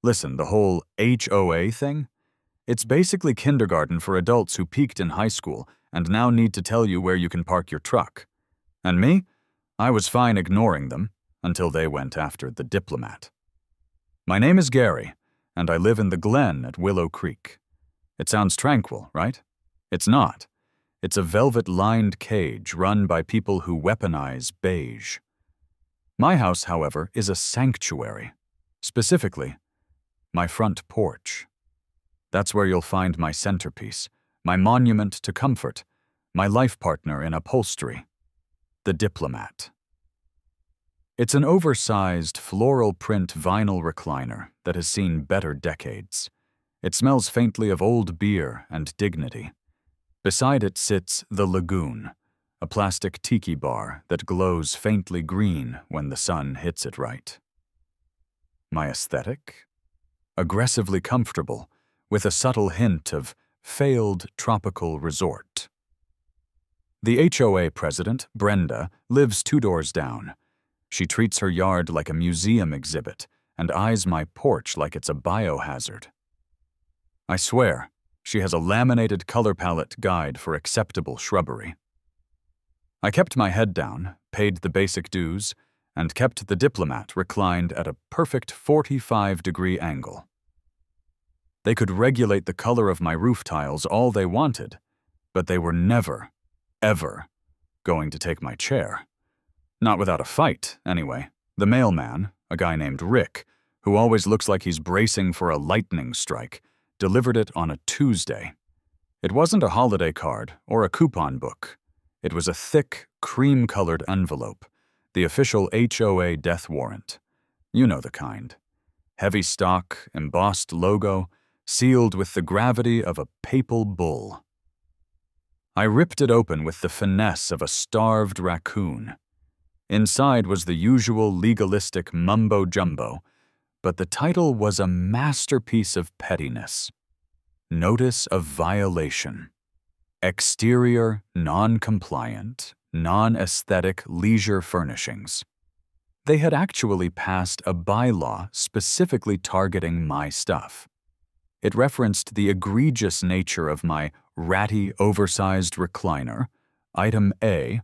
Listen, the whole HOA thing? It's basically kindergarten for adults who peaked in high school and now need to tell you where you can park your truck. And me? I was fine ignoring them until they went after the diplomat. My name is Gary, and I live in the Glen at Willow Creek. It sounds tranquil, right? It's not. It's a velvet-lined cage run by people who weaponize beige. My house, however, is a sanctuary. Specifically, my front porch. That's where you'll find my centerpiece, my monument to comfort, my life partner in upholstery, the diplomat. It's an oversized floral print vinyl recliner that has seen better decades. It smells faintly of old beer and dignity. Beside it sits the Lagoon, a plastic tiki bar that glows faintly green when the sun hits it right. My aesthetic? Aggressively comfortable, with a subtle hint of failed tropical resort. The HOA president, Brenda, lives 2 doors down. She treats her yard like a museum exhibit and eyes my porch like it's a biohazard. I swear, she has a laminated color palette guide for acceptable shrubbery. I kept my head down, paid the basic dues, and kept the diplomat reclined at a perfect 45-degree angle. They could regulate the color of my roof tiles all they wanted, but they were never, ever going to take my chair. Not without a fight, anyway. The mailman, a guy named Rick, who always looks like he's bracing for a lightning strike, delivered it on a Tuesday. It wasn't a holiday card or a coupon book. It was a thick, cream-colored envelope, the official HOA death warrant. You know the kind. Heavy stock, embossed logo, sealed with the gravity of a papal bull. I ripped it open with the finesse of a starved raccoon. Inside was the usual legalistic mumbo-jumbo, but the title was a masterpiece of pettiness. Notice of violation. Exterior, non-compliant, non-aesthetic leisure furnishings. They had actually passed a bylaw specifically targeting my stuff. It referenced the egregious nature of my ratty, oversized recliner, item A,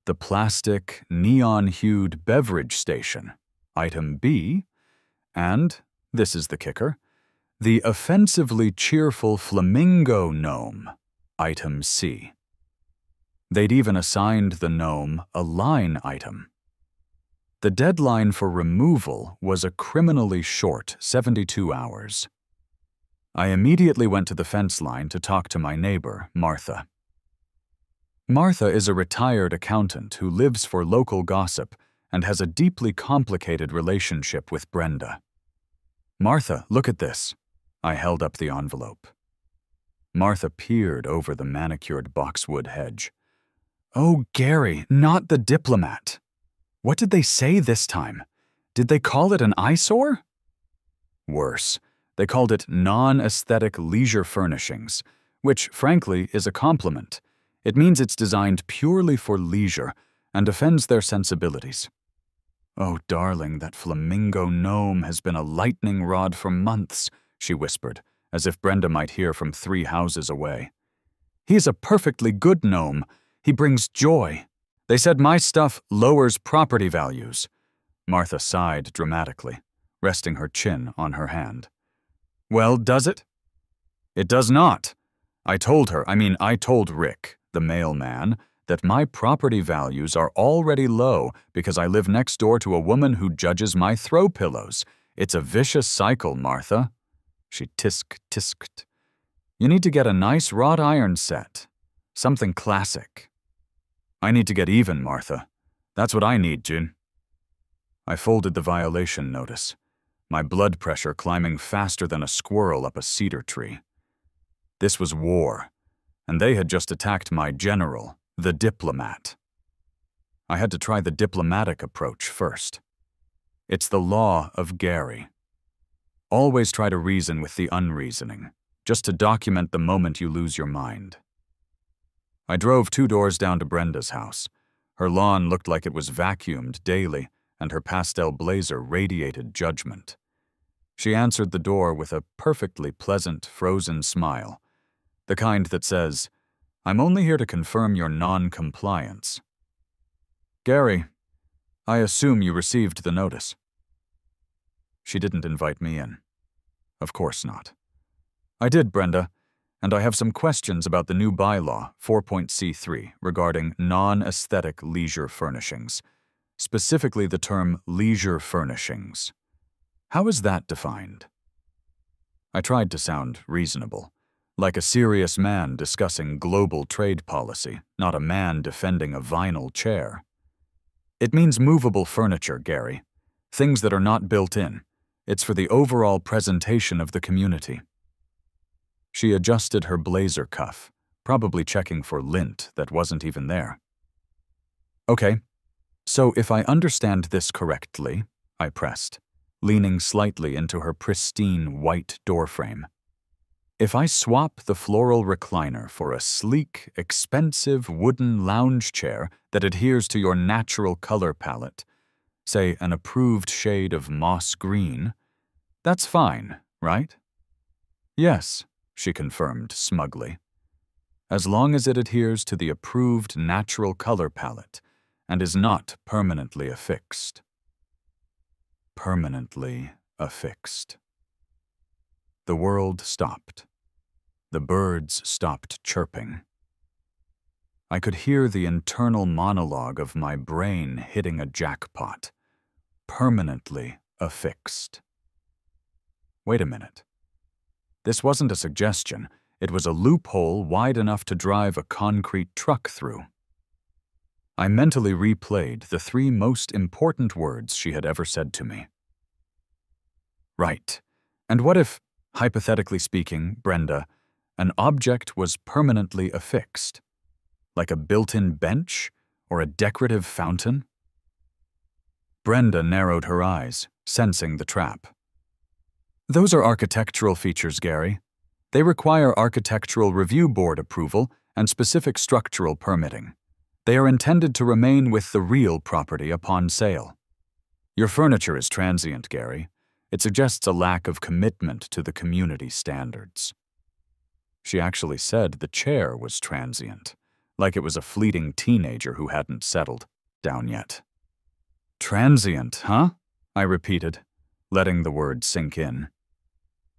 the plastic, neon-hued beverage station, item B, and, this is the kicker, the offensively cheerful flamingo gnome, item C. They'd even assigned the gnome a line item. The deadline for removal was a criminally short 72 hours. I immediately went to the fence line to talk to my neighbor, Martha. Martha is a retired accountant who lives for local gossip and has a deeply complicated relationship with Brenda. "Martha, look at this." I held up the envelope. Martha peered over the manicured boxwood hedge. "Oh, Gary, not the diplomat. What did they say this time? Did they call it an eyesore?" Worse, they called it non-aesthetic leisure furnishings, which, frankly, is a compliment. It means it's designed purely for leisure and offends their sensibilities. "Oh, darling, that flamingo gnome has been a lightning rod for months," she whispered, as if Brenda might hear from 3 houses away. "He's a perfectly good gnome. He brings joy. They said my stuff lowers property values." Martha sighed dramatically, resting her chin on her hand. "Well, does it?" "It does not. I told Rick, the mailman, that my property values are already low because I live next door to a woman who judges my throw pillows. It's a vicious cycle, Martha." She tisked. "You need to get a nice wrought iron set. Something classic." "I need to get even, Martha. That's what I need, June." I folded the violation notice, my blood pressure climbing faster than a squirrel up a cedar tree. This was war, and they had just attacked my general, the diplomat. I had to try the diplomatic approach first. It's the law of Gary. Always try to reason with the unreasoning, just to document the moment you lose your mind. I drove 2 doors down to Brenda's house. Her lawn looked like it was vacuumed daily, and her pastel blazer radiated judgment. She answered the door with a perfectly pleasant, frozen smile, the kind that says, "I'm only here to confirm your non-compliance." "Gary, I assume you received the notice." She didn't invite me in. Of course not. "I did, Brenda, and I have some questions about the new bylaw, 4.C3, regarding non-aesthetic leisure furnishings, specifically the term leisure furnishings. How is that defined?" I tried to sound reasonable, like a serious man discussing global trade policy, not a man defending a vinyl chair. "It means movable furniture, Gary. Things that are not built in. It's for the overall presentation of the community." She adjusted her blazer cuff, probably checking for lint that wasn't even there. "Okay, so if I understand this correctly," I pressed, leaning slightly into her pristine white doorframe. "If I swap the floral recliner for a sleek, expensive wooden lounge chair that adheres to your natural color palette, say an approved shade of moss green, that's fine, right?" "Yes," she confirmed smugly, "as long as it adheres to the approved natural color palette and is not permanently affixed." Permanently affixed. The world stopped. The birds stopped chirping. I could hear the internal monologue of my brain hitting a jackpot. Permanently affixed. Wait a minute. This wasn't a suggestion. It was a loophole wide enough to drive a concrete truck through. I mentally replayed the 3 most important words she had ever said to me. Right. And what if, hypothetically speaking, Brenda, an object was permanently affixed? Like a built-in bench or a decorative fountain? Brenda narrowed her eyes, sensing the trap. "Those are architectural features, Gary. They require Architectural Review Board approval and specific structural permitting. They are intended to remain with the real property upon sale. Your furniture is transient, Gary. It suggests a lack of commitment to the community standards." She actually said the chair was transient, like it was a fleeting teenager who hadn't settled down yet. "Transient, huh?" I repeated, letting the word sink in.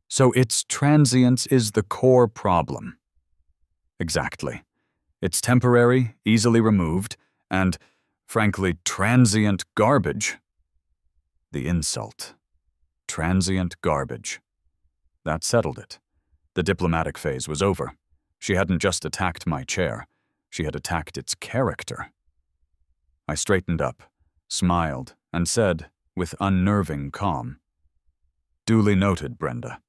"So its transience is the core problem." "Exactly. It's temporary, easily removed, and, frankly, transient garbage." The insult. Transient garbage. That settled it. The diplomatic phase was over. She hadn't just attacked my chair. She had attacked its character. I straightened up, smiled, and said, with unnerving calm, "Duly noted, Brenda.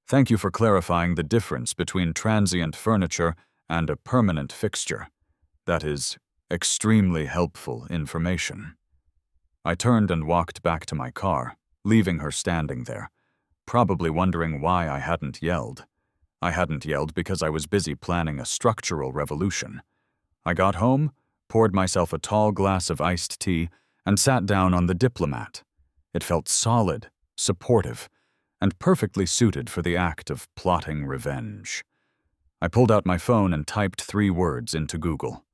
Thank you for clarifying the difference between transient furniture and a permanent fixture. That is extremely helpful information." I turned and walked back to my car, leaving her standing there, probably wondering why I hadn't yelled. I hadn't yelled because I was busy planning a structural revolution. I got home, poured myself a tall glass of iced tea, and sat down on the Diplomat. It felt solid, supportive, and perfectly suited for the act of plotting revenge. I pulled out my phone and typed 3 words into Google.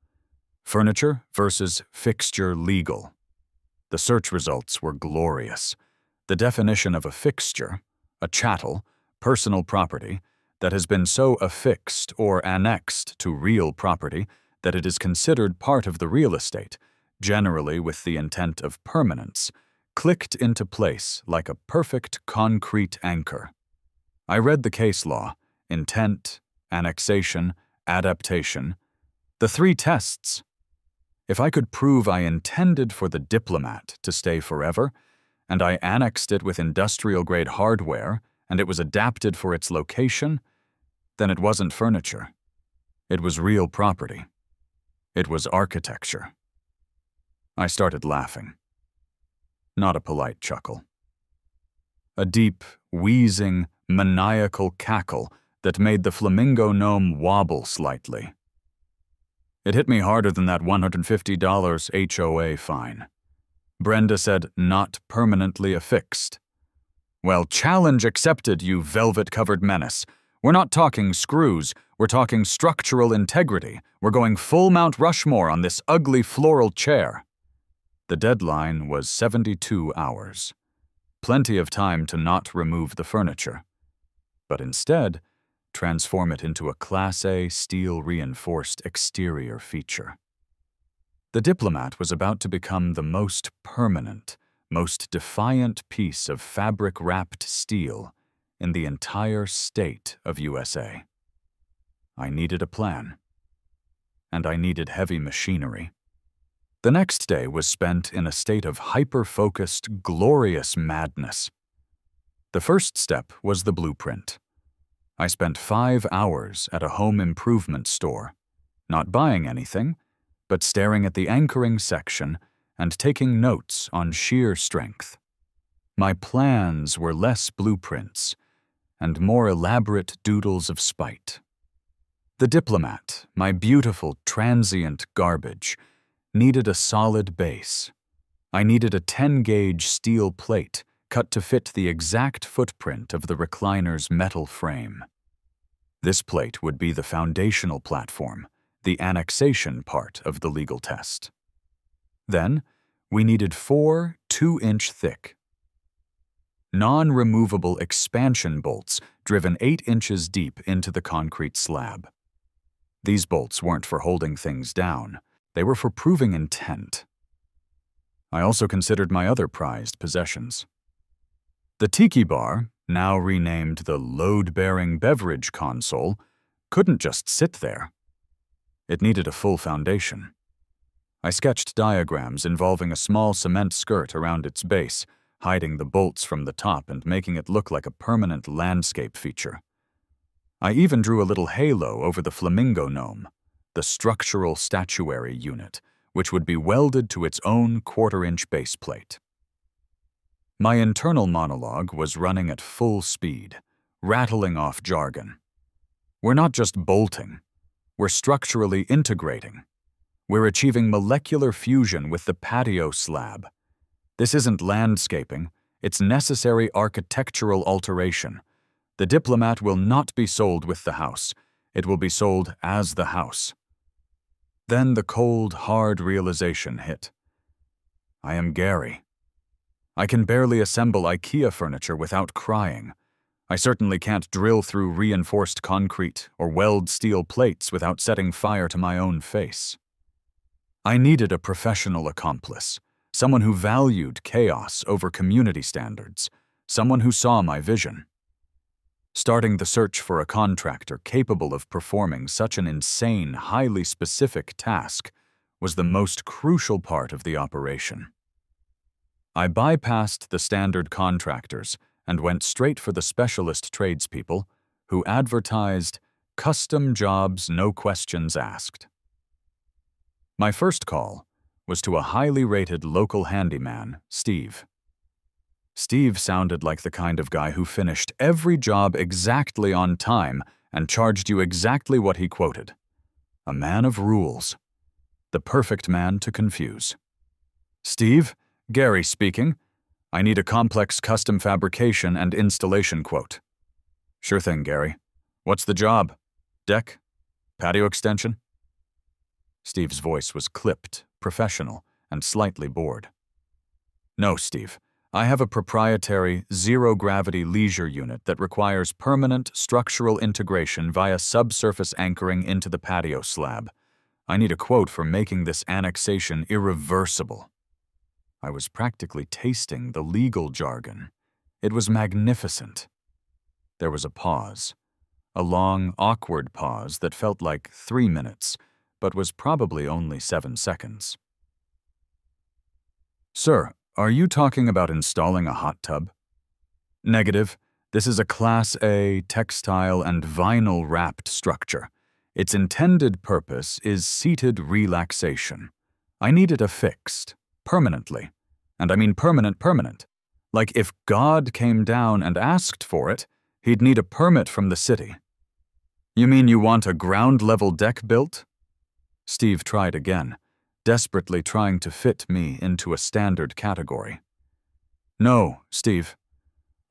Furniture versus fixture legal. The search results were glorious. The definition of a fixture, a chattel, personal property, that has been so affixed or annexed to real property that it is considered part of the real estate, generally with the intent of permanence, clicked into place like a perfect concrete anchor. I read the case law, intent, annexation, adaptation, the 3 tests. If I could prove I intended for the Diplomat to stay forever, and I annexed it with industrial-grade hardware, and it was adapted for its location, then it wasn't furniture. It was real property. It was architecture. I started laughing. Not a polite chuckle. A deep, wheezing, maniacal cackle that made the flamingo gnome wobble slightly. It hit me harder than that $150 HOA fine. Brenda said not permanently affixed. Well, challenge accepted, you velvet-covered menace. We're not talking screws, we're talking structural integrity. We're going full Mount Rushmore on this ugly floral chair. The deadline was 72 hours. Plenty of time to not remove the furniture, but instead transform it into a Class A steel-reinforced exterior feature. The Diplomat was about to become the most permanent, most defiant piece of fabric-wrapped steel in the entire state of USA. I needed a plan, and I needed heavy machinery. The next day was spent in a state of hyper-focused, glorious madness. The first step was the blueprint. I spent 5 hours at a home improvement store, not buying anything, but staring at the anchoring section and taking notes on shear strength. My plans were less blueprints and more elaborate doodles of spite. The Diplomat, my beautiful transient garbage, needed a solid base. I needed a 10-gauge steel plate cut to fit the exact footprint of the recliner's metal frame. This plate would be the foundational platform, the annexation part of the legal test. Then, we needed 4 2-inch thick, non-removable expansion bolts driven 8 inches deep into the concrete slab. These bolts weren't for holding things down, they were for proving intent. I also considered my other prized possessions. The tiki bar, now renamed the load-bearing beverage console, couldn't just sit there. It needed a full foundation. I sketched diagrams involving a small cement skirt around its base, hiding the bolts from the top and making it look like a permanent landscape feature. I even drew a little halo over the flamingo gnome, the structural statuary unit, which would be welded to its own 1/4-inch base plate. My internal monologue was running at full speed, rattling off jargon. We're not just bolting. We're structurally integrating. We're achieving molecular fusion with the patio slab. This isn't landscaping, it's necessary architectural alteration. The Diplomat will not be sold with the house. It will be sold as the house. Then the cold, hard realization hit. I am Gary. I can barely assemble IKEA furniture without crying. I certainly can't drill through reinforced concrete or weld steel plates without setting fire to my own face. I needed a professional accomplice, someone who valued chaos over community standards, someone who saw my vision. Starting the search for a contractor capable of performing such an insane, highly specific task was the most crucial part of the operation. I bypassed the standard contractors and went straight for the specialist tradespeople who advertised custom jobs, no questions asked. My first call was to a highly rated local handyman, Steve. Steve sounded like the kind of guy who finished every job exactly on time and charged you exactly what he quoted. A man of rules. The perfect man to confuse. Steve, Gary speaking. I need a complex custom fabrication and installation quote. Sure thing, Gary. What's the job? Deck? Patio extension? Steve's voice was clipped, professional, and slightly bored. No, Steve. I have a proprietary, zero-gravity leisure unit that requires permanent structural integration via subsurface anchoring into the patio slab. I need a quote for making this annexation irreversible. I was practically tasting the legal jargon. It was magnificent. There was a pause. A long, awkward pause that felt like 3 minutes, but was probably only 7 seconds. Sir, are you talking about installing a hot tub? Negative. This is a Class A textile and vinyl-wrapped structure. Its intended purpose is seated relaxation. I need it affixed, permanently. And I mean permanent. Like if God came down and asked for it, he'd need a permit from the city. You mean you want a ground-level deck built? Steve tried again, desperately trying to fit me into a standard category. No, Steve.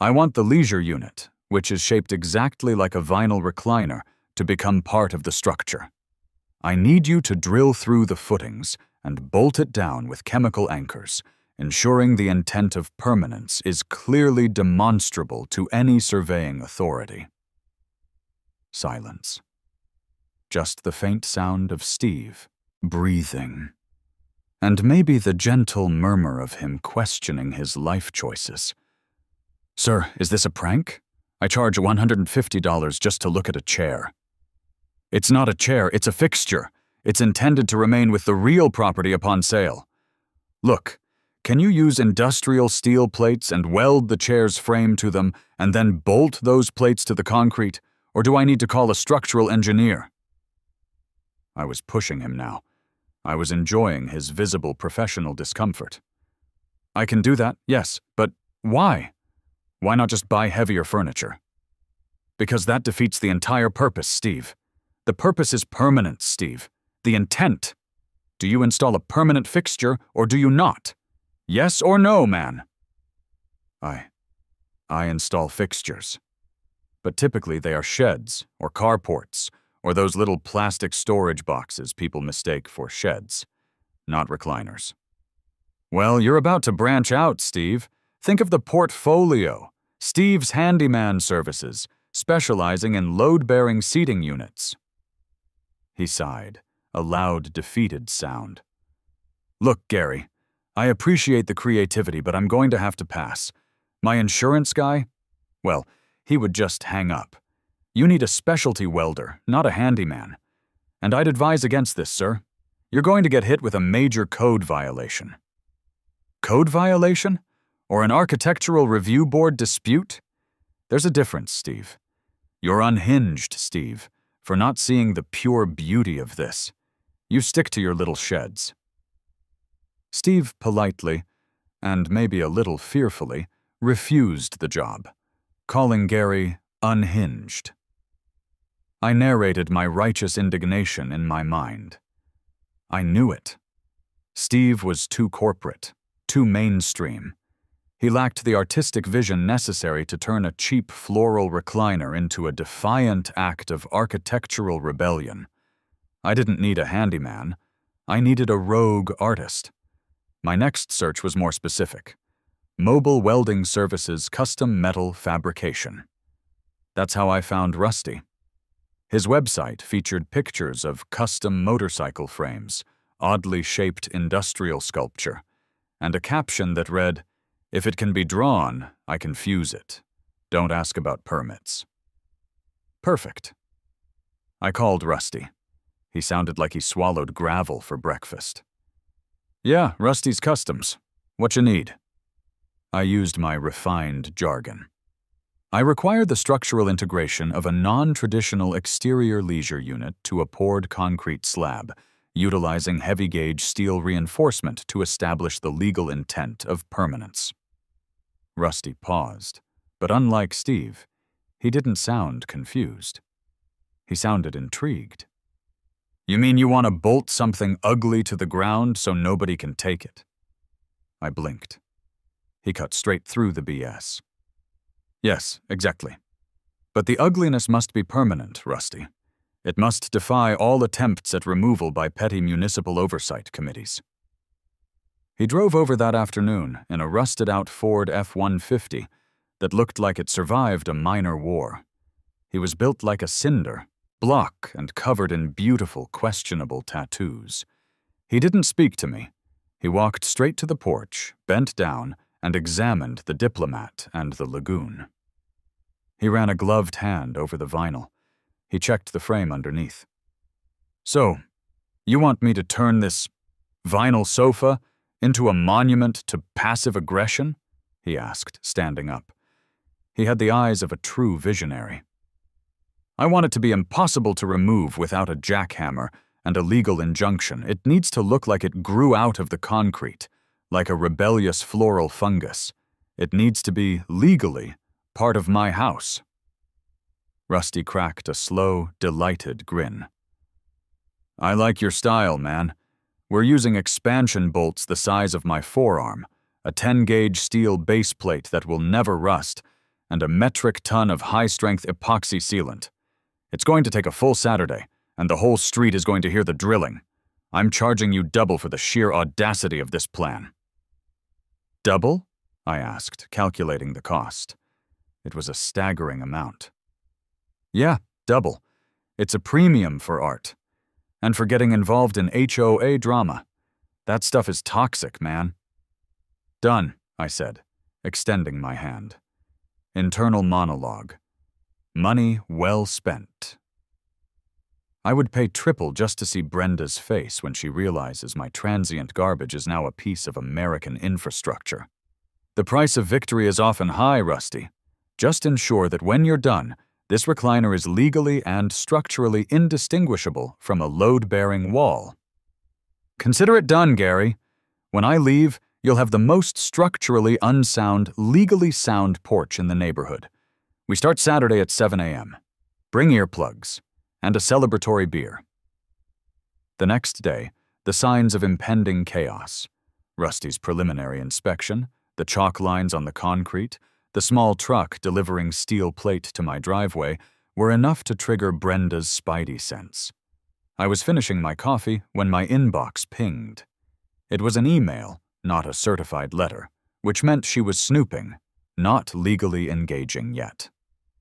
I want the leisure unit, which is shaped exactly like a vinyl recliner, to become part of the structure. I need you to drill through the footings and bolt it down with chemical anchors, ensuring the intent of permanence is clearly demonstrable to any surveying authority. Silence. Just the faint sound of Steve breathing, and maybe the gentle murmur of him questioning his life choices. "Sir, is this a prank? I charge $150 just to look at a chair." "It's not a chair, it's a fixture. It's intended to remain with the real property upon sale. Look, can you use industrial steel plates and weld the chair's frame to them and then bolt those plates to the concrete, or do I need to call a structural engineer?" I was pushing him now. I was enjoying his visible professional discomfort. "I can do that, yes, but why? Why not just buy heavier furniture?" "Because that defeats the entire purpose, Steve. The purpose is permanent, Steve. The intent. Do you install a permanent fixture or do you not? Yes or no, man?" I install fixtures. But typically they are sheds or carports or those little plastic storage boxes people mistake for sheds, not recliners. "Well, you're about to branch out, Steve. Think of the portfolio. Steve's Handyman Services, specializing in load-bearing seating units." He sighed, a loud, defeated sound. "Look, Gary, I appreciate the creativity, but I'm going to have to pass. My insurance guy? Well, he would just hang up. You need a specialty welder, not a handyman. And I'd advise against this, sir. You're going to get hit with a major code violation." "Code violation? Or an architectural review board dispute?" There's a difference, Steve. You're unhinged, Steve, for not seeing the pure beauty of this. You stick to your little sheds. Steve politely, and maybe a little fearfully, refused the job, calling Gary unhinged. I narrated my righteous indignation in my mind. I knew it. Steve was too corporate, too mainstream. He lacked the artistic vision necessary to turn a cheap floral recliner into a defiant act of architectural rebellion. I didn't need a handyman. I needed a rogue artist. My next search was more specific. Mobile Welding Services Custom Metal Fabrication. That's how I found Rusty. His website featured pictures of custom motorcycle frames, oddly shaped industrial sculpture, and a caption that read, "If it can be drawn, I can fuse it. Don't ask about permits." Perfect. I called Rusty. He sounded like he swallowed gravel for breakfast. "Yeah, Rusty's Customs. What you need?" I used my refined jargon. I required the structural integration of a non-traditional exterior leisure unit to a poured concrete slab, utilizing heavy-gauge steel reinforcement to establish the legal intent of permanence. Rusty paused, but unlike Steve, he didn't sound confused. He sounded intrigued. "You mean you want to bolt something ugly to the ground so nobody can take it?" I blinked. He cut straight through the BS. "Yes, exactly. But the ugliness must be permanent, Rusty. It must defy all attempts at removal by petty municipal oversight committees." He drove over that afternoon in a rusted-out Ford F-150 that looked like it survived a minor war. He was built like a cinder, block and covered in beautiful, questionable tattoos. He didn't speak to me. He walked straight to the porch, bent down, and examined the Diplomat and the Lagoon. He ran a gloved hand over the vinyl. He checked the frame underneath. "So, you want me to turn this vinyl sofa into a monument to passive aggression?" he asked, standing up. He had the eyes of a true visionary. "I want it to be impossible to remove without a jackhammer and a legal injunction. It needs to look like it grew out of the concrete, like a rebellious floral fungus. It needs to be, legally, part of my house." Rusty cracked a slow, delighted grin. "I like your style, man. We're using expansion bolts the size of my forearm, a 10-gauge steel base plate that will never rust, and a metric ton of high-strength epoxy sealant. It's going to take a full Saturday, and the whole street is going to hear the drilling. I'm charging you double for the sheer audacity of this plan." "Double?" I asked, calculating the cost. It was a staggering amount. "Yeah, double. It's a premium for art. And for getting involved in HOA drama. That stuff is toxic, man." "Done," I said, extending my hand. Internal monologue. Money well spent. I would pay triple just to see Brenda's face when she realizes my transient garbage is now a piece of American infrastructure. "The price of victory is often high, Rusty. Just ensure that when you're done, this recliner is legally and structurally indistinguishable from a load-bearing wall." "Consider it done, Gary. When I leave, you'll have the most structurally unsound, legally sound porch in the neighborhood. We start Saturday at 7 a.m. Bring earplugs and a celebratory beer." The next day, the signs of impending chaos. Rusty's preliminary inspection, the chalk lines on the concrete, the small truck delivering steel plate to my driveway were enough to trigger Brenda's spidey sense. I was finishing my coffee when my inbox pinged. It was an email, not a certified letter, which meant she was snooping, not legally engaging yet.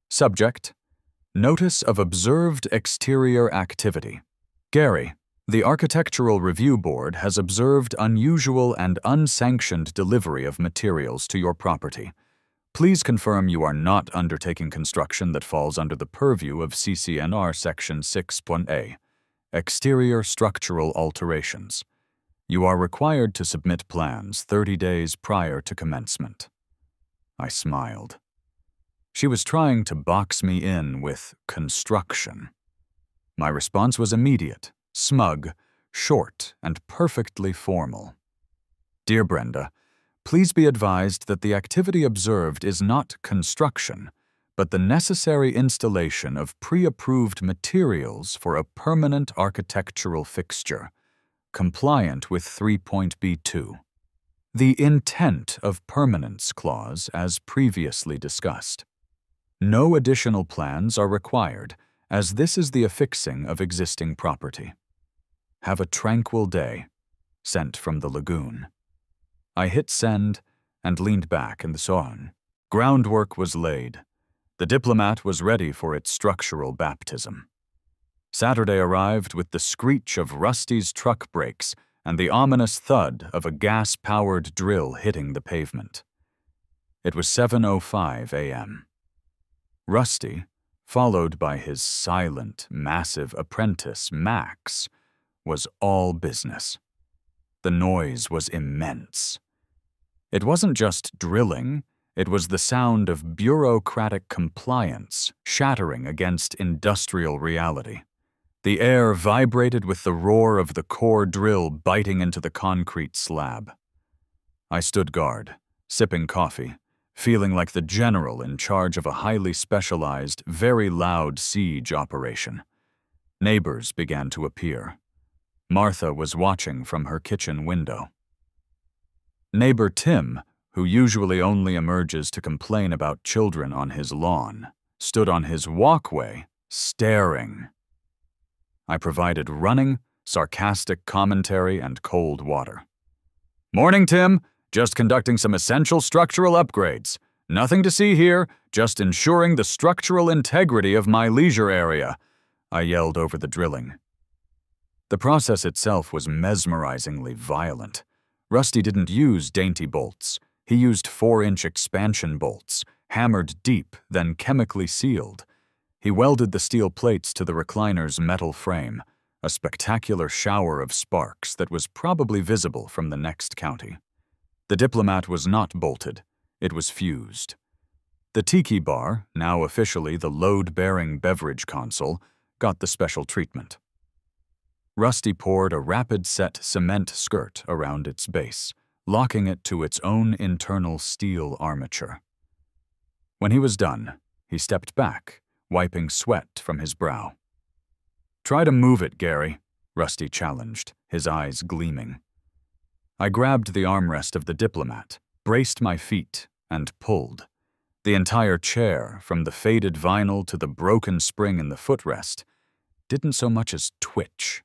Subject: Notice of observed exterior activity. Gary, the Architectural Review Board has observed unusual and unsanctioned delivery of materials to your property. Please confirm you are not undertaking construction that falls under the purview of CCNR Section 6.A, Exterior Structural Alterations. You are required to submit plans 30 days prior to commencement. I smiled. She was trying to box me in with construction. My response was immediate, smug, short, and perfectly formal. "Dear Brenda, please be advised that the activity observed is not construction, but the necessary installation of pre-approved materials for a permanent architectural fixture, compliant with 3.B2. The intent of permanence clause as previously discussed. No additional plans are required, as this is the affixing of existing property. Have a tranquil day." Sent from the lagoon. I hit send and leaned back in the sauna. Groundwork was laid. The Diplomat was ready for its structural baptism. Saturday arrived with the screech of Rusty's truck brakes and the ominous thud of a gas-powered drill hitting the pavement. It was 7:05 a.m. Rusty, followed by his silent, massive apprentice, Max, was all business. The noise was immense. It wasn't just drilling, it was the sound of bureaucratic compliance shattering against industrial reality. The air vibrated with the roar of the core drill biting into the concrete slab. I stood guard, sipping coffee, feeling like the general in charge of a highly specialized, very loud siege operation. Neighbors began to appear. Martha was watching from her kitchen window. Neighbor Tim, who usually only emerges to complain about children on his lawn, stood on his walkway, staring. I provided running, sarcastic commentary, and cold water. "Morning, Tim. Just conducting some essential structural upgrades. Nothing to see here, just ensuring the structural integrity of my leisure area," I yelled over the drilling. The process itself was mesmerizingly violent. Rusty didn't use dainty bolts. He used 4-inch expansion bolts, hammered deep, then chemically sealed. He welded the steel plates to the recliner's metal frame, a spectacular shower of sparks that was probably visible from the next county. The Diplomat was not bolted. It was fused. The tiki bar, now officially the load-bearing beverage console, got the special treatment. Rusty poured a rapid-set cement skirt around its base, locking it to its own internal steel armature. When he was done, he stepped back, wiping sweat from his brow. "Try to move it, Gary," Rusty challenged, his eyes gleaming. I grabbed the armrest of the Diplomat, braced my feet, and pulled. The entire chair, from the faded vinyl to the broken spring in the footrest, didn't so much as twitch.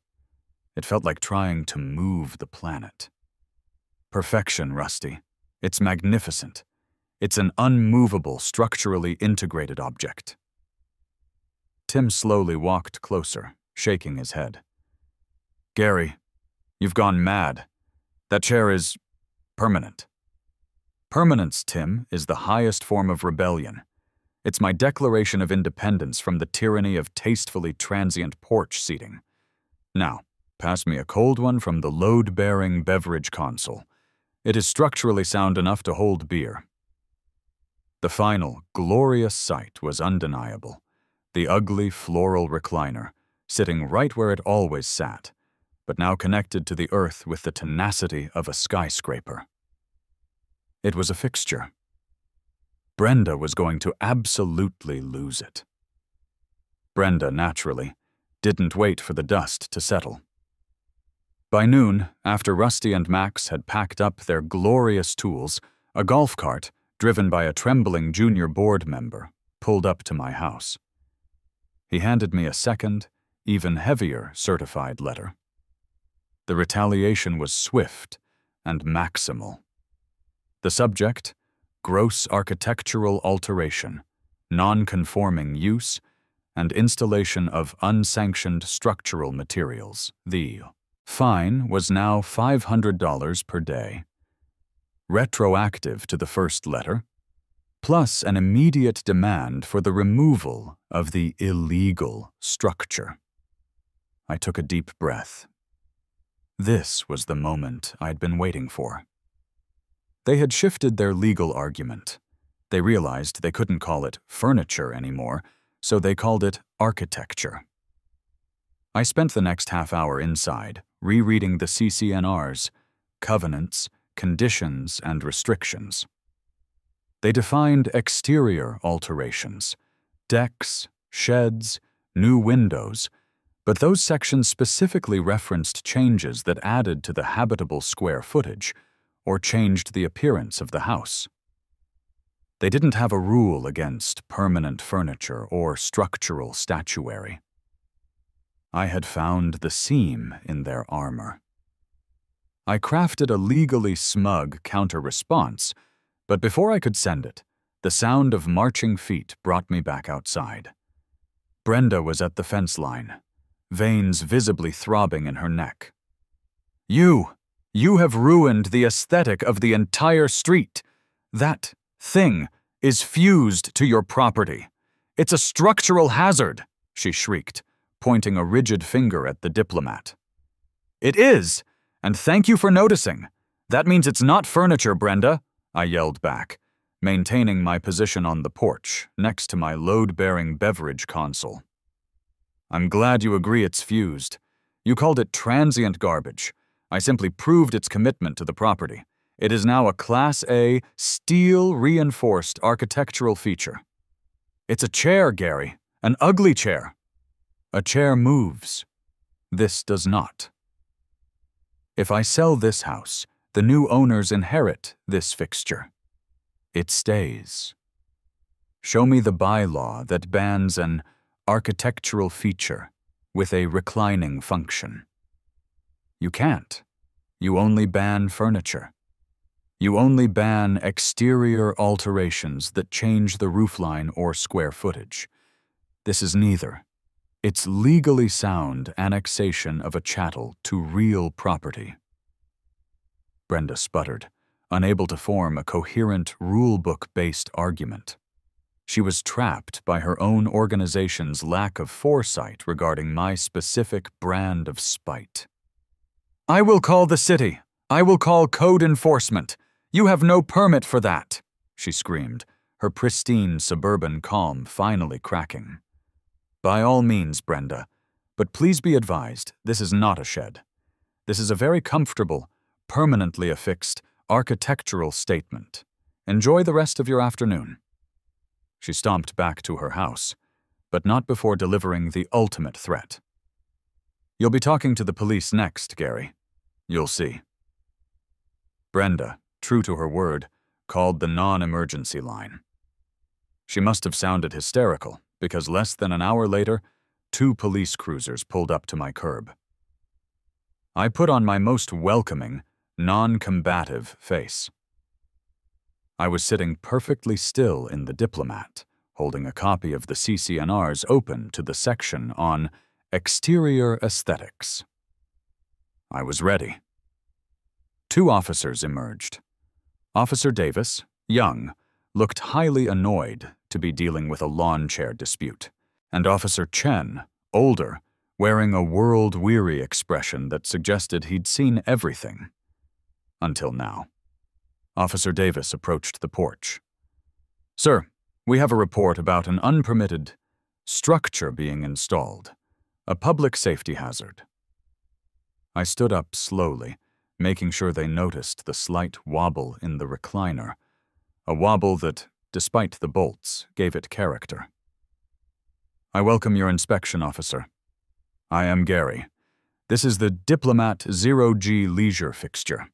It felt like trying to move the planet. Perfection, Rusty. It's magnificent. It's an unmovable, structurally integrated object. Tim slowly walked closer, shaking his head. Gary, you've gone mad. That chair is permanent. Permanence, Tim, is the highest form of rebellion. It's my declaration of independence from the tyranny of tastefully transient porch seating. Now, pass me a cold one from the load-bearing beverage console. It is structurally sound enough to hold beer. The final, glorious sight was undeniable. The ugly floral recliner, sitting right where it always sat, but now connected to the earth with the tenacity of a skyscraper. It was a fixture. Brenda was going to absolutely lose it. Brenda, naturally, didn't wait for the dust to settle. By noon, after Rusty and Max had packed up their glorious tools, a golf cart, driven by a trembling junior board member, pulled up to my house. He handed me a second, even heavier certified letter. The retaliation was swift and maximal. The subject, gross architectural alteration, non-conforming use, and installation of unsanctioned structural materials. The fine was now $500 per day, retroactive to the first letter, plus an immediate demand for the removal of the illegal structure. I took a deep breath. This was the moment I'd been waiting for. They had shifted their legal argument. They realized they couldn't call it furniture anymore, so they called it architecture. I spent the next half hour inside, rereading the CCNRs, covenants, conditions, and restrictions. They defined exterior alterations, decks, sheds, new windows, but those sections specifically referenced changes that added to the habitable square footage or changed the appearance of the house. They didn't have a rule against permanent furniture or structural statuary. I had found the seam in their armor. I crafted a legally smug counter-response, but before I could send it, the sound of marching feet brought me back outside. Brenda was at the fence line, veins visibly throbbing in her neck. You have ruined the aesthetic of the entire street. That thing is fused to your property. It's a structural hazard, she shrieked, pointing a rigid finger at the diplomat. It is, and thank you for noticing. That means it's not furniture, Brenda, I yelled back, maintaining my position on the porch, next to my load-bearing beverage console. I'm glad you agree it's fused. You called it transient garbage. I simply proved its commitment to the property. It is now a Class A, steel-reinforced architectural feature. It's a chair, Gary, an ugly chair. A chair moves. This does not. If I sell this house, the new owners inherit this fixture. It stays. Show me the bylaw that bans an architectural feature with a reclining function. You can't. You only ban furniture. You only ban exterior alterations that change the roofline or square footage. This is neither. It's legally sound annexation of a chattel to real property. Brenda sputtered, unable to form a coherent rulebook-based argument. She was trapped by her own organization's lack of foresight regarding my specific brand of spite. I will call the city. I will call code enforcement. You have no permit for that, she screamed, her pristine suburban calm finally cracking. By all means, Brenda, but please be advised, this is not a shed. This is a very comfortable, permanently affixed architectural statement. Enjoy the rest of your afternoon. She stomped back to her house, but not before delivering the ultimate threat. You'll be talking to the police next, Gary. You'll see. Brenda, true to her word, called the non-emergency line. She must have sounded hysterical, because less than an hour later, 2 police cruisers pulled up to my curb. I put on my most welcoming, non-combative face. I was sitting perfectly still in the Diplomat, holding a copy of the CCNRs open to the section on exterior aesthetics. I was ready. 2 officers emerged. Officer Davis, young, looked highly annoyed to be dealing with a lawn chair dispute, and Officer Chen, older, wearing a world-weary expression that suggested he'd seen everything. Until now. Officer Davis approached the porch. "Sir, we have a report about an unpermitted structure being installed, a public safety hazard." I stood up slowly, making sure they noticed the slight wobble in the recliner, a wobble that, despite the bolts, gave it character. "I welcome your inspection, officer. I am Gary. This is the Diplomat 0G leisure fixture.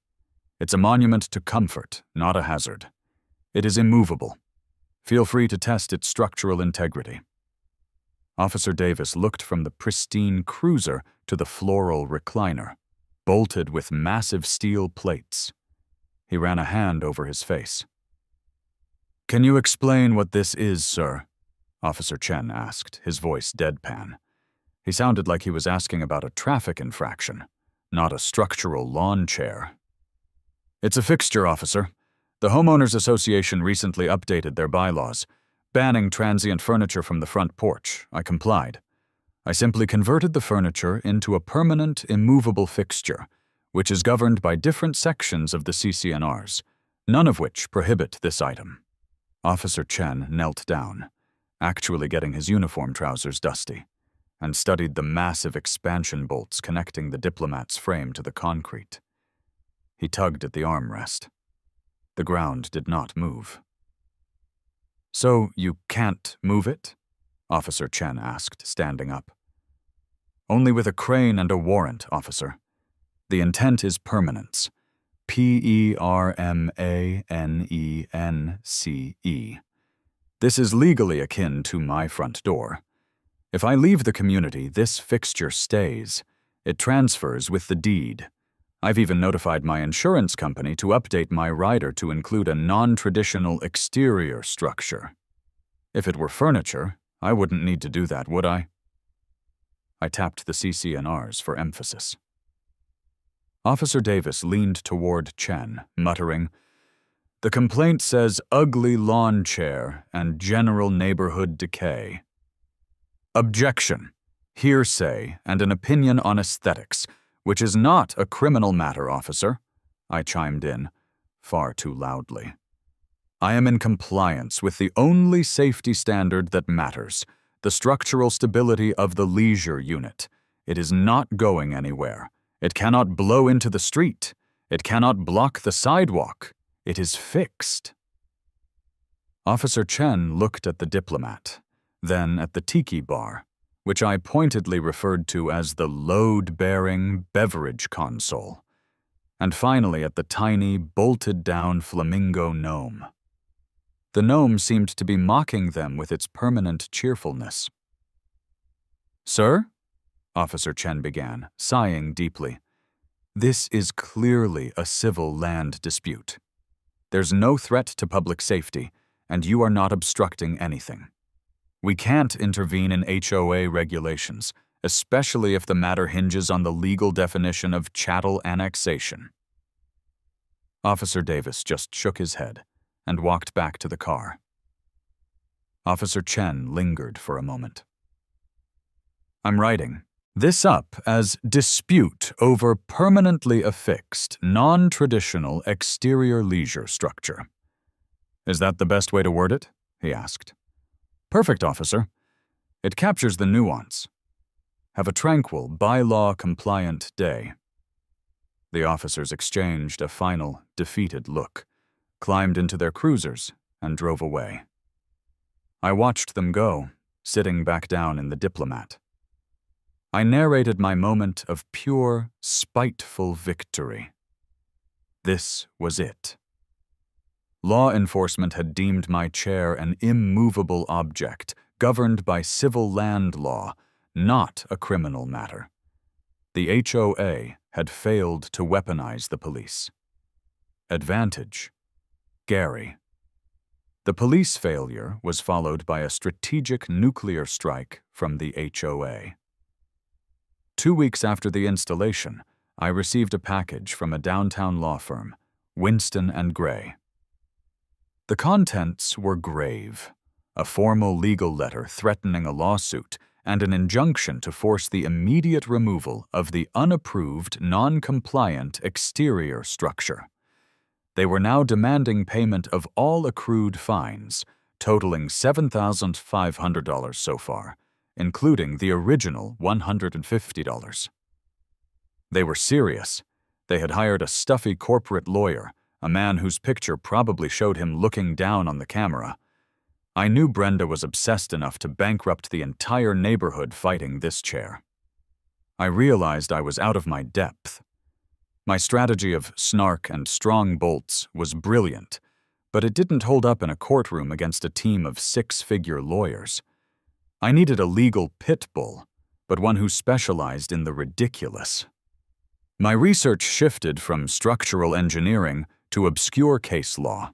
It's a monument to comfort, not a hazard. It is immovable. Feel free to test its structural integrity." Officer Davis looked from the pristine cruiser to the floral recliner, bolted with massive steel plates. He ran a hand over his face. "Can you explain what this is, sir?" Officer Chen asked, his voice deadpan. He sounded like he was asking about a traffic infraction, not a structural lawn chair. "It's a fixture, officer. The Homeowners Association recently updated their bylaws, banning transient furniture from the front porch. I complied. I simply converted the furniture into a permanent, immovable fixture, which is governed by different sections of the CCNRs, none of which prohibit this item." Officer Chen knelt down, actually getting his uniform trousers dusty, and studied the massive expansion bolts connecting the Diplomat's frame to the concrete. He tugged at the armrest. The ground did not move. "So you can't move it?" Officer Chen asked, standing up. "Only with a crane and a warrant, officer. The intent is permanence. PERMANENCE. This is legally akin to my front door. If I leave the community, this fixture stays. It transfers with the deed. I've even notified my insurance company to update my rider to include a non-traditional exterior structure. If it were furniture, I wouldn't need to do that, would I?" I tapped the CCNRs for emphasis. Officer Davis leaned toward Chen, muttering, "The complaint says ugly lawn chair and general neighborhood decay." "Objection, hearsay, and an opinion on aesthetics, which is not a criminal matter, officer," I chimed in, far too loudly. "I am in compliance with the only safety standard that matters, the structural stability of the leisure unit. It is not going anywhere. It cannot blow into the street. It cannot block the sidewalk. It is fixed." Officer Chen looked at the Diplomat, then at the tiki bar, which I pointedly referred to as the load-bearing beverage console, and finally at the tiny, bolted-down flamingo gnome. The gnome seemed to be mocking them with its permanent cheerfulness. "Sir?" Officer Chen began, sighing deeply. "This is clearly a civil land dispute. There's no threat to public safety, and you are not obstructing anything. We can't intervene in HOA regulations, especially if the matter hinges on the legal definition of chattel annexation." Officer Davis just shook his head and walked back to the car. Officer Chen lingered for a moment. "I'm writing this up as dispute over permanently affixed, non-traditional exterior leisure structure. Is that the best way to word it?" he asked. "Perfect, officer. It captures the nuance. Have a tranquil, bylaw-compliant day." The officers exchanged a final, defeated look, climbed into their cruisers, and drove away. I watched them go, sitting back down in the Diplomat. I narrated my moment of pure, spiteful victory. This was it. Law enforcement had deemed my chair an immovable object, governed by civil land law, not a criminal matter. The HOA had failed to weaponize the police. Advantage: Gary. The police failure was followed by a strategic nuclear strike from the HOA. 2 weeks after the installation, I received a package from a downtown law firm, Winston & Gray. The contents were grave: a formal legal letter threatening a lawsuit and an injunction to force the immediate removal of the unapproved, non-compliant exterior structure. They were now demanding payment of all accrued fines, totaling $7,500 so far, including the original $150. They were serious. They had hired a stuffy corporate lawyer, a man whose picture probably showed him looking down on the camera. I knew Brenda was obsessed enough to bankrupt the entire neighborhood fighting this chair. I realized I was out of my depth. My strategy of snark and strong bolts was brilliant, but it didn't hold up in a courtroom against a team of six-figure lawyers. I needed a legal pit bull, but one who specialized in the ridiculous. My research shifted from structural engineering to obscure case law.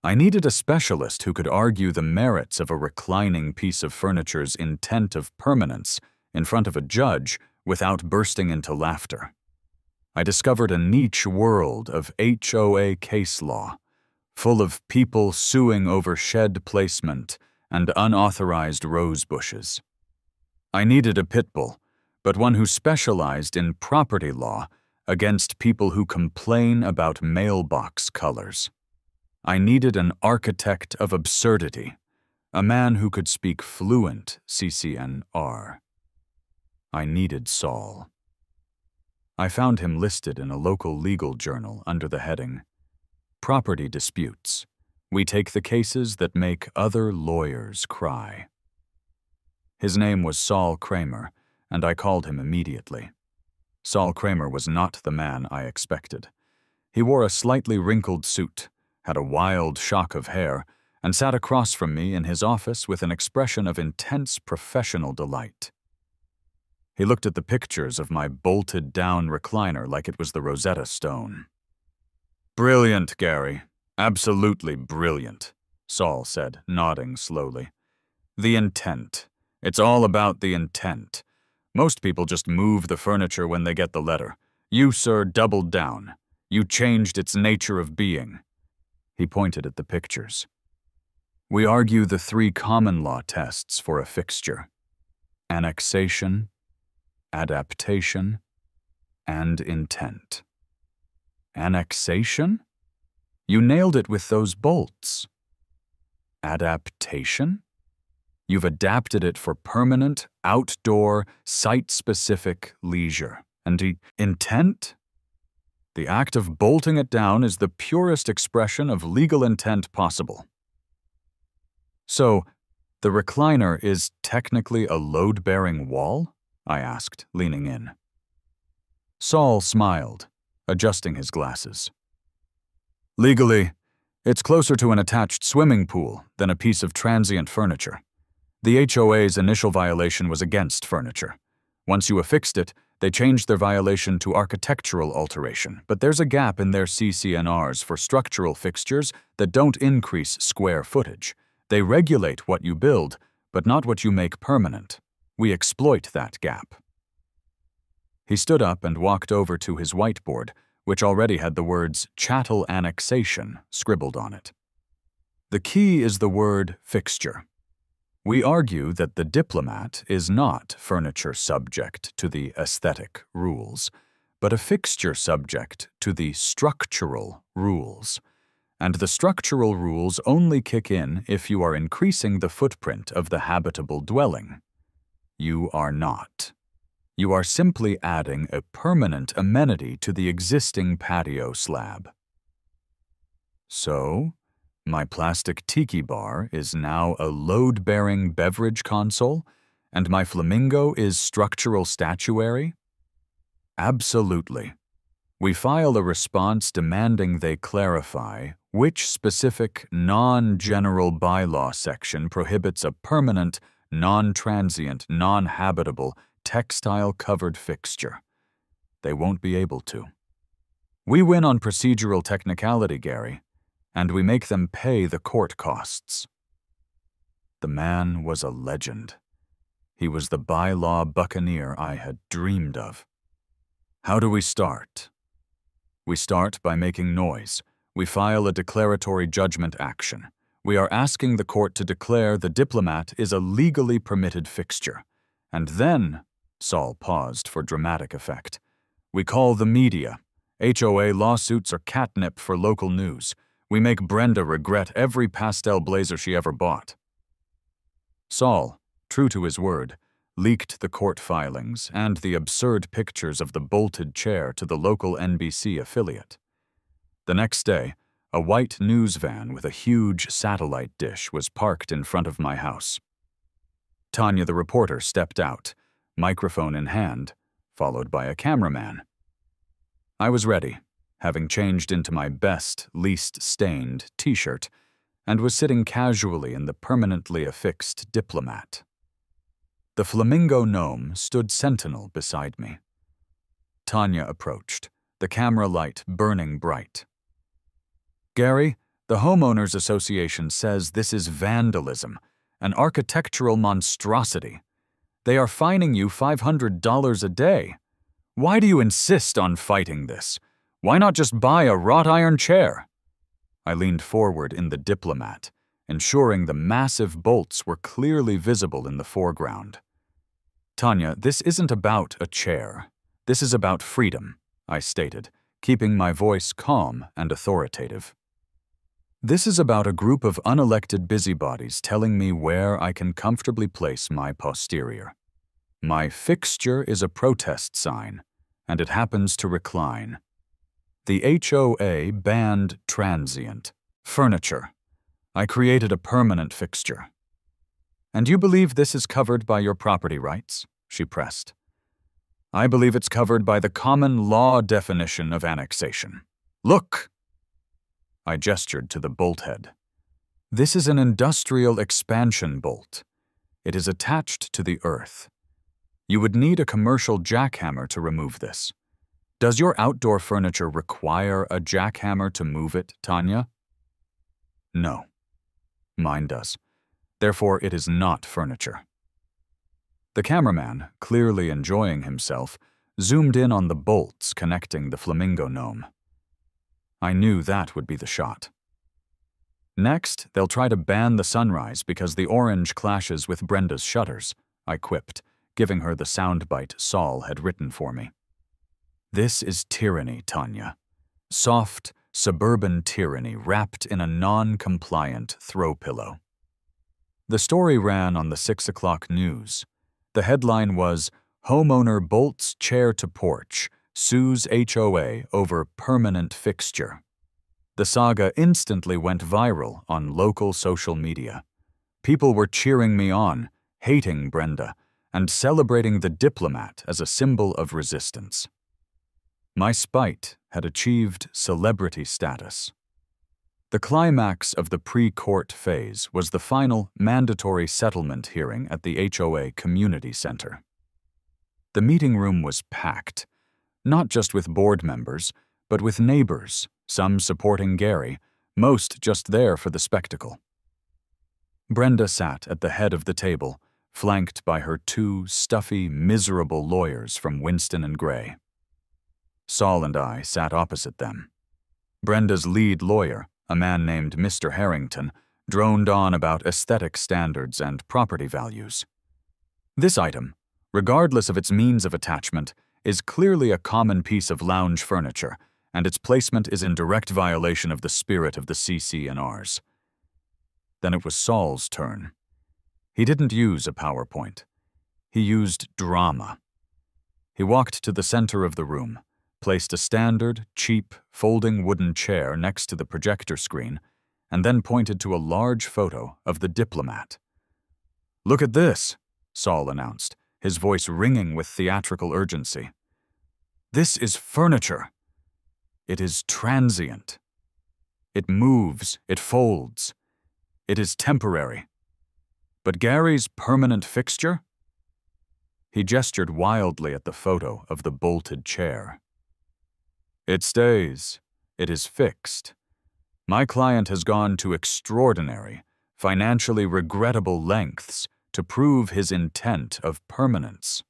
I needed a specialist who could argue the merits of a reclining piece of furniture's intent of permanence in front of a judge without bursting into laughter. I discovered a niche world of HOA case law, full of people suing over shed placement and unauthorized rose bushes. I needed a pit bull, but one who specialized in property law against people who complain about mailbox colors. I needed an architect of absurdity, a man who could speak fluent CCNR. I needed Saul. I found him listed in a local legal journal under the heading, Property Disputes. We take the cases that make other lawyers cry. His name was Saul Kramer, and I called him immediately. Saul Kramer was not the man I expected. He wore a slightly wrinkled suit, had a wild shock of hair, and sat across from me in his office with an expression of intense professional delight. He looked at the pictures of my bolted-down recliner like it was the Rosetta Stone. "Brilliant, Gary. Absolutely brilliant," Saul said, nodding slowly. "The intent. It's all about the intent. Most people just move the furniture when they get the letter. You, sir, doubled down. You changed its nature of being." He pointed at the pictures. "We argue the 3 common law tests for a fixture: annexation, adaptation, and intent." Annexation? You nailed it with those bolts. Adaptation? You've adapted it for permanent, outdoor, site-specific leisure. And the intent? The act of bolting it down is the purest expression of legal intent possible. So, the recliner is technically a load-bearing wall? I asked, leaning in. Saul smiled, adjusting his glasses. "Legally, it's closer to an attached swimming pool than a piece of transient furniture. The HOA's initial violation was against furniture. Once you affixed it, they changed their violation to architectural alteration, but there's a gap in their CCNRs for structural fixtures that don't increase square footage. They regulate what you build, but not what you make permanent. We exploit that gap." He stood up and walked over to his whiteboard, which already had the words chattel annexation scribbled on it. The key is the word fixture. We argue that the diplomat is not furniture subject to the aesthetic rules, but a fixture subject to the structural rules. And the structural rules only kick in if you are increasing the footprint of the habitable dwelling. You are not. You are simply adding a permanent amenity to the existing patio slab. So, my plastic tiki bar is now a load-bearing beverage console, and my flamingo is structural statuary? Absolutely. We file a response demanding they clarify Which specific, non-general bylaw section prohibits a permanent, non-transient, non-habitable, textile-covered fixture? They won't be able to. We win on procedural technicality, Gary, and we make them pay the court costs. The man was a legend. He was the bylaw buccaneer I had dreamed of. How do we start? We start by making noise. We file a declaratory judgment action. We are asking the court to declare the diplomat is a legally permitted fixture. And then, Saul paused for dramatic effect, we call the media. HOA lawsuits are catnip for local news. We make Brenda regret every pastel blazer she ever bought. Saul, true to his word, leaked the court filings and the absurd pictures of the bolted chair to the local NBC affiliate. The next day, a white news van with a huge satellite dish was parked in front of my house. Tanya the reporter stepped out, microphone in hand, followed by a cameraman. I was ready, having changed into my best, least stained t-shirt, and was sitting casually in the permanently affixed diplomat. The flamingo gnome stood sentinel beside me. Tanya approached, the camera light burning bright. Gary, the Homeowners Association says this is vandalism, an architectural monstrosity. They are fining you $500 a day. Why do you insist on fighting this? Why not just buy a wrought iron chair? I leaned forward in the diplomat, ensuring the massive bolts were clearly visible in the foreground. Tanya, this isn't about a chair. This is about freedom, I stated, keeping my voice calm and authoritative. This is about a group of unelected busybodies telling me where I can comfortably place my posterior. My fixture is a protest sign, and it happens to recline. The HOA banned transient furniture. I created a permanent fixture. And you believe this is covered by your property rights? She pressed. I believe it's covered by the common law definition of annexation. Look! I gestured to the bolt head. This is an industrial expansion bolt. It is attached to the earth. You would need a commercial jackhammer to remove this. Does your outdoor furniture require a jackhammer to move it, Tanya? No. Mine does. Therefore, it is not furniture. The cameraman, clearly enjoying himself, zoomed in on the bolts connecting the flamingo gnome. I knew that would be the shot. Next, they'll try to ban the sunrise because the orange clashes with Brenda's shutters, I quipped, giving her the soundbite Saul had written for me. This is tyranny, Tanya. Soft, suburban tyranny wrapped in a non-compliant throw pillow. The story ran on the 6 o'clock news. The headline was, Homeowner bolts chair to porch, sues HOA over permanent fixture. The saga instantly went viral on local social media. People were cheering me on, hating Brenda, and celebrating the diplomat as a symbol of resistance. My spite had achieved celebrity status. The climax of the pre-court phase was the final mandatory settlement hearing at the HOA Community Center. The meeting room was packed, not just with board members, but with neighbors, some supporting Gary, most just there for the spectacle. Brenda sat at the head of the table, flanked by her two stuffy, miserable lawyers from Winston and Gray. Saul and I sat opposite them. Brenda's lead lawyer, a man named Mr. Harrington, droned on about aesthetic standards and property values. This item, regardless of its means of attachment, is clearly a common piece of lounge furniture, and its placement is in direct violation of the spirit of the CC&Rs. Then it was Saul's turn. He didn't use a PowerPoint. He used drama. He walked to the center of the room, placed a standard, cheap, folding wooden chair next to the projector screen, and then pointed to a large photo of the diplomat. "Look at this," Saul announced, his voice ringing with theatrical urgency. "This is furniture. It is transient." It moves, it folds. It is temporary. But Gary's permanent fixture? He gestured wildly at the photo of the bolted chair. It stays. It is fixed. My client has gone to extraordinary, financially regrettable lengths to prove his intent of permanence.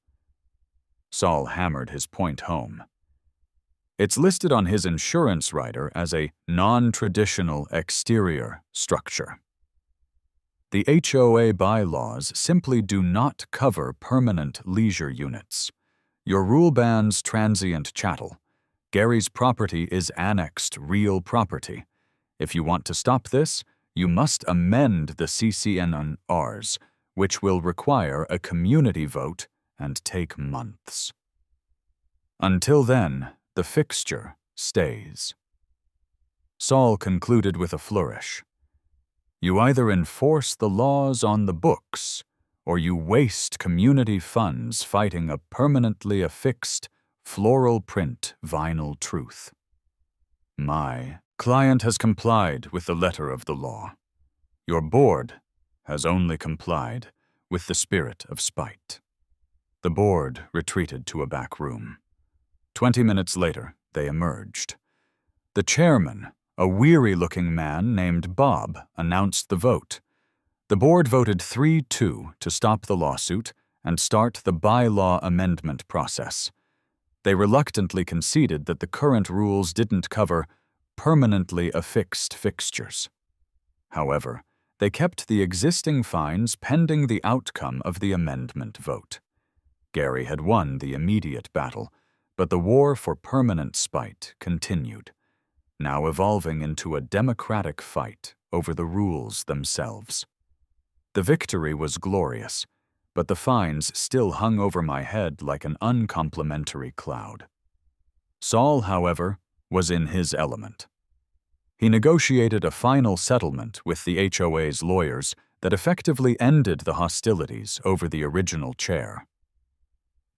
Saul hammered his point home. It's listed on his insurance rider as a non-traditional exterior structure. The HOA bylaws simply do not cover permanent leisure units. Your rule bans transient chattel. Gary's property is annexed real property. If you want to stop this, you must amend the CCNRs, which will require a community vote and take months. Until then, the fixture stays. Saul concluded with a flourish. You either enforce the laws on the books, or you waste community funds fighting a permanently affixed, floral print vinyl truth. My client has complied with the letter of the law. Your board has only complied with the spirit of spite. The board retreated to a back room. 20 minutes later, they emerged. The chairman, a weary-looking man named Bob, announced the vote. The board voted 3-2 to stop the lawsuit and start the bylaw amendment process. They reluctantly conceded that the current rules didn't cover permanently affixed fixtures. However, they kept the existing fines pending the outcome of the amendment vote. Gary had won the immediate battle, but the war for permanent spite continued, now evolving into a democratic fight over the rules themselves. The victory was glorious, but the fines still hung over my head like an uncomplimentary cloud. Saul, however, was in his element. He negotiated a final settlement with the HOA's lawyers that effectively ended the hostilities over the original chair.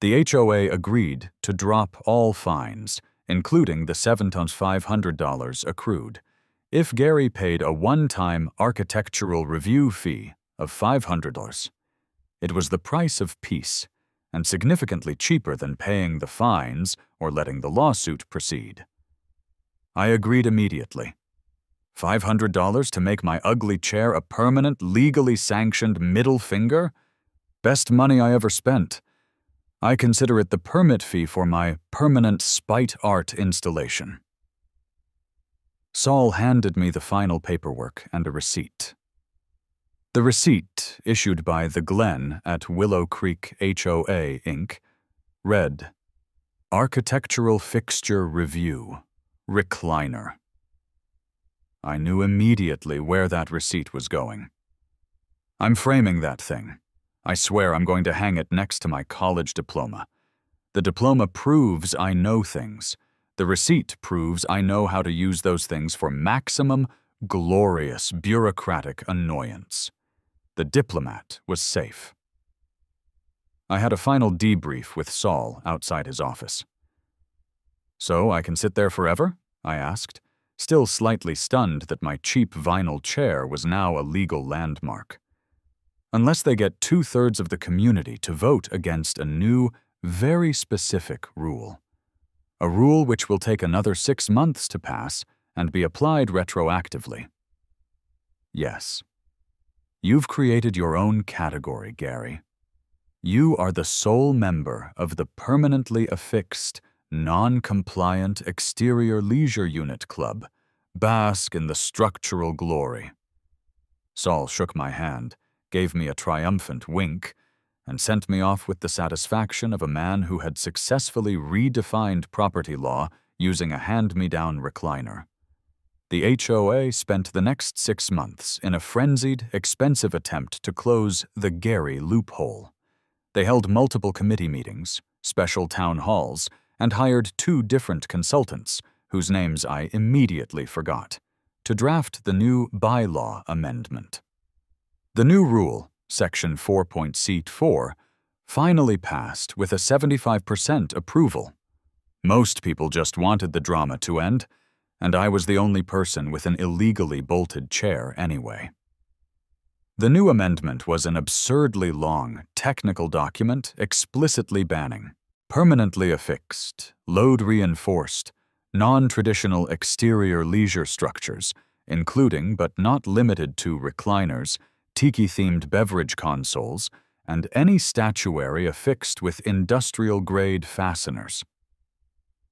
The HOA agreed to drop all fines, including the $7,500 accrued, if Gary paid a one-time architectural review fee of $500. It was the price of peace, and significantly cheaper than paying the fines or letting the lawsuit proceed. I agreed immediately. $500 to make my ugly chair a permanent, legally sanctioned middle finger? Best money I ever spent. I consider it the permit fee for my permanent spite art installation. Saul handed me the final paperwork and a receipt. The receipt, issued by the Glen at Willow Creek HOA, Inc., read, Architectural Fixture Review, Recliner. I knew immediately where that receipt was going. I'm framing that thing. I swear I'm going to hang it next to my college diploma. The diploma proves I know things. The receipt proves I know how to use those things for maximum, glorious, bureaucratic annoyance. The diplomat was safe. I had a final debrief with Saul outside his office. So I can sit there forever? I asked, still slightly stunned that my cheap vinyl chair was now a legal landmark. Unless they get 2/3 of the community to vote against a new, very specific rule. A rule which will take another 6 months to pass and be applied retroactively. Yes. You've created your own category, Gary. You are the sole member of the permanently affixed, non-compliant exterior leisure unit club. Bask in the structural glory. Saul shook my hand, gave me a triumphant wink, and sent me off with the satisfaction of a man who had successfully redefined property law using a hand-me-down recliner. The HOA spent the next 6 months in a frenzied, expensive attempt to close the Gary loophole. They held multiple committee meetings, special town halls, and hired 2 different consultants, whose names I immediately forgot, to draft the new bylaw amendment. The new rule, Section 4.C4, finally passed with a 75% approval. Most people just wanted the drama to end, and I was the only person with an illegally bolted chair anyway. The new amendment was an absurdly long, technical document explicitly banning permanently affixed, load-reinforced, non-traditional exterior leisure structures, including but not limited to recliners, tiki-themed beverage consoles, and any statuary affixed with industrial-grade fasteners.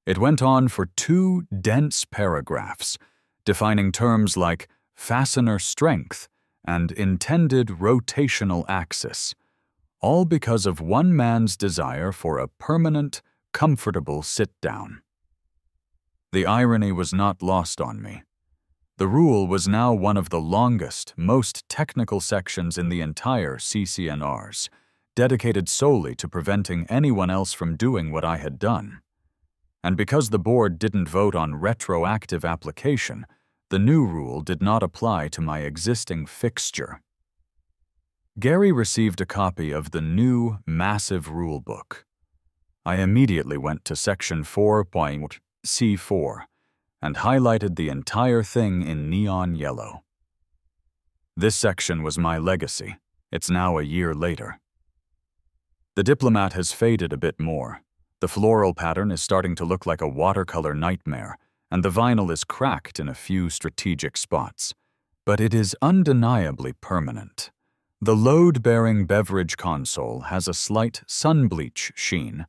It went on for 2 dense paragraphs, defining terms like fastener strength and intended rotational axis, all because of one man's desire for a permanent, comfortable sit-down. The irony was not lost on me. The rule was now one of the longest, most technical sections in the entire CCNRs, dedicated solely to preventing anyone else from doing what I had done. And because the board didn't vote on retroactive application, the new rule did not apply to my existing fixture. Gary received a copy of the new, massive rulebook. I immediately went to Section 4.C4 and highlighted the entire thing in neon yellow. This section was my legacy. It's now a year later. The Diplomat has faded a bit more. The floral pattern is starting to look like a watercolor nightmare, and the vinyl is cracked in a few strategic spots. But it is undeniably permanent. The load-bearing beverage console has a slight sun-bleach sheen,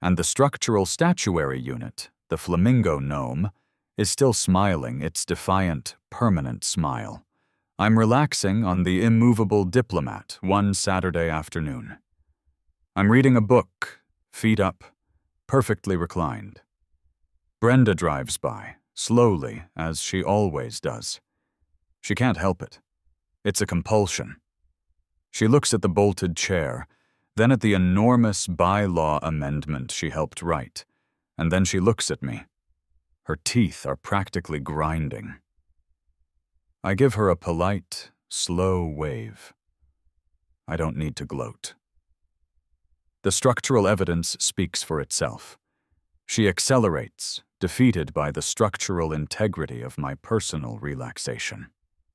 and the structural statuary unit, the flamingo gnome, is still smiling its defiant, permanent smile. I'm relaxing on the immovable Diplomat one Saturday afternoon. I'm reading a book, feet up, perfectly reclined. Brenda drives by, slowly, as she always does. She can't help it. It's a compulsion. She looks at the bolted chair, then at the enormous bylaw amendment she helped write, and then she looks at me. Her teeth are practically grinding. I give her a polite, slow wave. I don't need to gloat. The structural evidence speaks for itself. She accelerates, defeated by the structural integrity of my personal relaxation.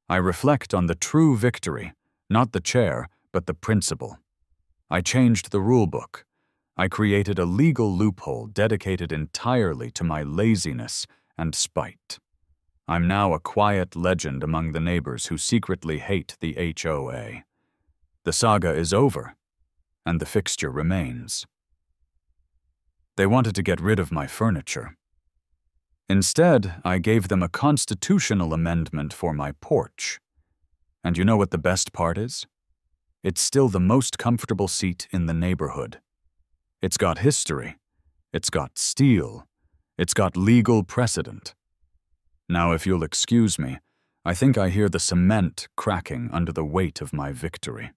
I reflect on the true victory, not the chair, but the principle. I changed the rulebook. I created a legal loophole dedicated entirely to my laziness and spite. I'm now a quiet legend among the neighbors who secretly hate the HOA. The saga is over, and the fixture remains. They wanted to get rid of my furniture. Instead, I gave them a constitutional amendment for my porch. And you know what the best part is? It's still the most comfortable seat in the neighborhood. It's got history. It's got steel. It's got legal precedent. Now, if you'll excuse me, I think I hear the cement cracking under the weight of my victory.